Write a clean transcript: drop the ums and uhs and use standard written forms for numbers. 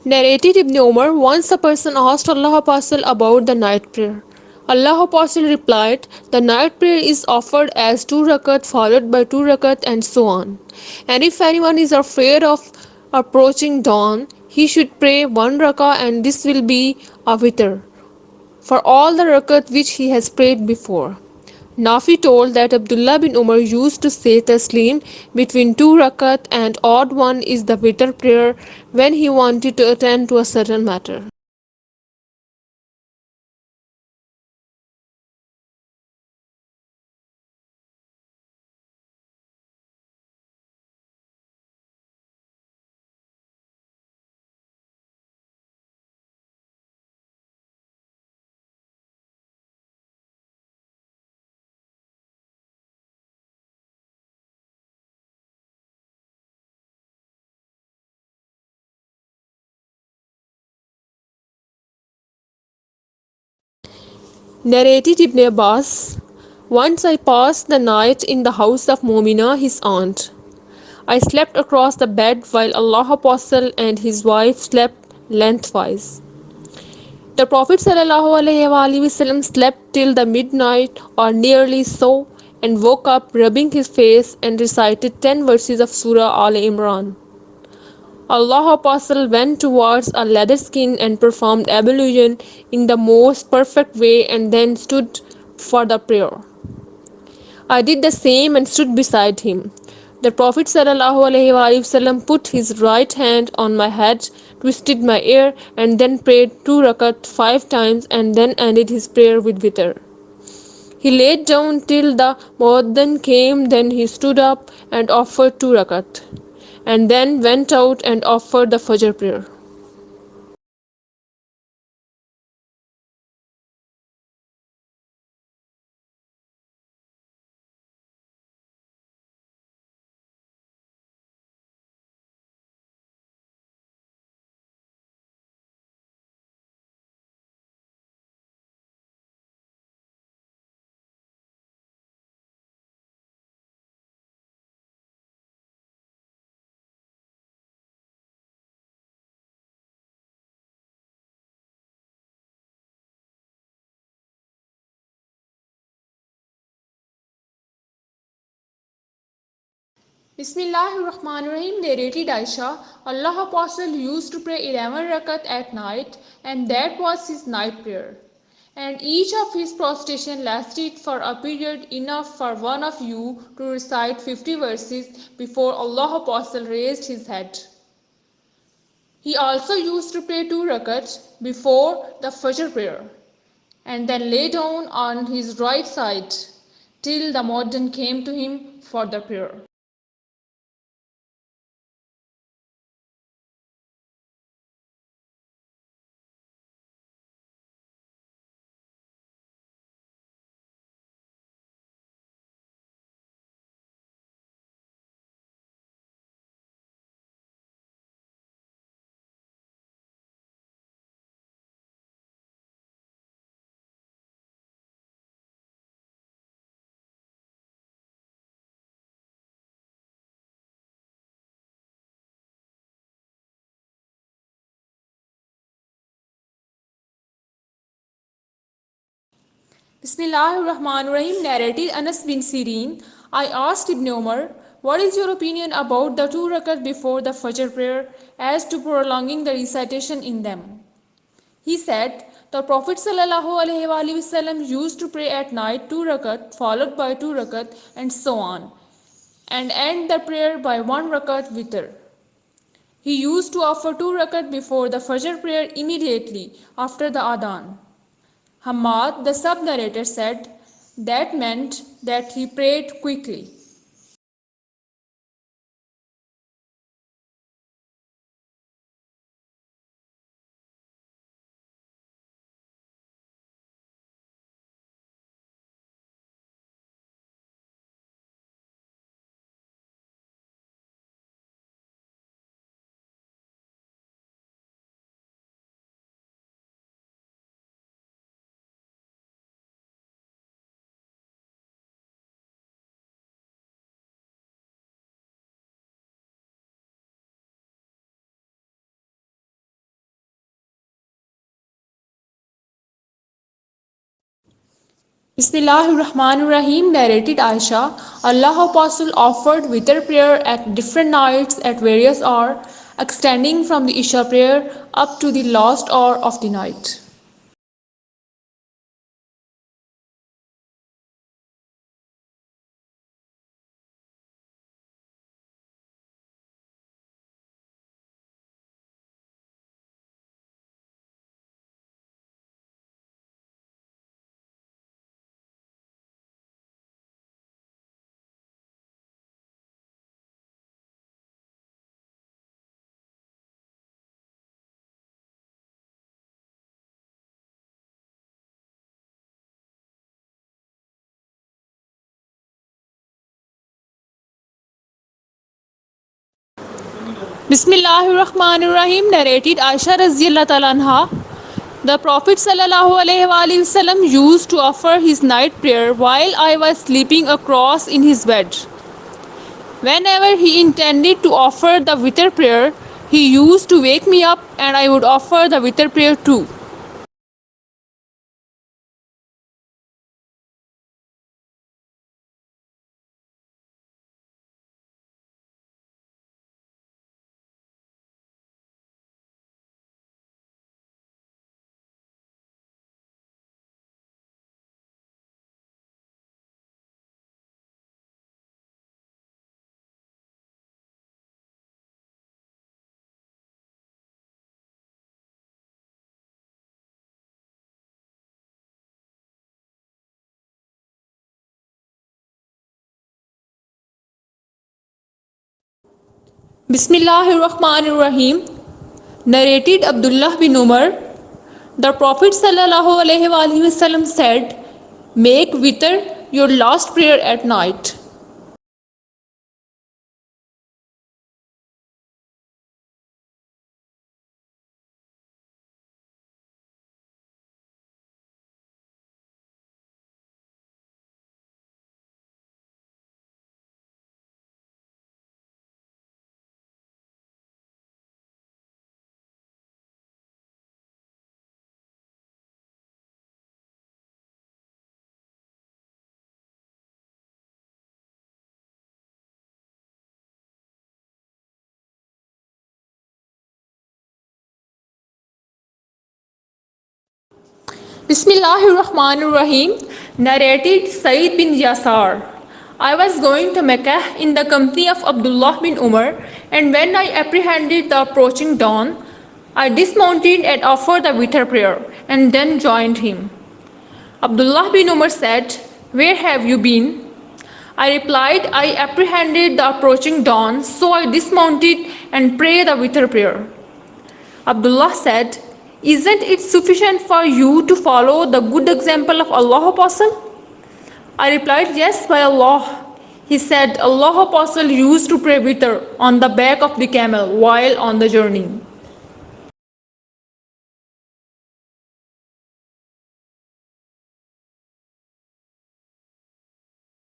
Narrated Ibn Umar, once a person asked Allah Apostle about the night prayer. Allah Apostle replied, the night prayer is offered as 2 rakat followed by 2 rakat and so on. And if anyone is afraid of approaching dawn, he should pray 1 rakah and this will be a witr for all the rakat which he has prayed before. Nafi told that Abdullah bin Umar used to say taslim between 2 rakat and odd one is the witr prayer when he wanted to attend to a certain matter. Narrated Ibn Abbas, once I passed the night in the house of Momina, his aunt. I slept across the bed while Allah Apostle and his wife slept lengthwise. The Prophet ﷺ slept till the midnight or nearly so and woke up rubbing his face and recited 10 verses of Surah Al Imran. Allah Apostle went towards a leather skin and performed ablution in the most perfect way and then stood for the prayer. I did the same and stood beside him. The Prophet ﷺ put his right hand on my head, twisted my ear, and then prayed 2 rakat 5 times and then ended his prayer with witr. He laid down till the mueddin came, then he stood up and offered 2 rakat, and then went out and offered the Fajr prayer. Bismillahirrahmanirrahim, narrated Aisha, Allah Apostle used to pray 11 rakat at night and that was his night prayer. And each of his prostration lasted for a period enough for one of you to recite 50 verses before Allah Apostle raised his head. He also used to pray 2 rakats before the Fajr prayer and then lay down on his right side till the mueddin came to him for the prayer. Bismillahirrahmanirrahim, narrated Anas bin Sirin. I asked Ibn Umar, what is your opinion about the 2 rakat before the Fajr prayer as to prolonging the recitation in them? He said, the Prophet ﷺ used to pray at night 2 rakat followed by 2 rakat and so on, and end the prayer by 1 rakat witr. He used to offer 2 rakat before the Fajr prayer immediately after the Adhan. Hamad, the sub-narrator, said that meant that he prayed quickly. Bismillahirrahmanirrahim, narrated Aisha. Allah Apostle offered witr prayer at different nights at various hours, extending from the Isha prayer up to the last hour of the night. Bismillahirrahmanirrahim, narrated Aisha Raziyallahu Ta'ala Anha. The Prophet ﷺ used to offer his night prayer while I was sleeping across in his bed. Whenever he intended to offer the witr prayer, he used to wake me up and I would offer the witr prayer too. Bismillahirrahmanirrahim, narrated Abdullah bin Umar. The Prophet ﷺ said, "Make witr your last prayer at night." Bismillahirrahmanirrahim, narrated Sayyid bin Yasar. I was going to Mecca in the company of Abdullah bin Umar, and when I apprehended the approaching dawn, I dismounted and offered the witr prayer, and then joined him. Abdullah bin Umar said, "Where have you been?" I replied, "I apprehended the approaching dawn, so I dismounted and prayed the witr prayer." Abdullah said, "Isn't it sufficient for you to follow the good example of Allah Apostle?" I replied, "Yes, by Allah." He said, "Allah Apostle used to pray witr on the back of the camel while on the journey."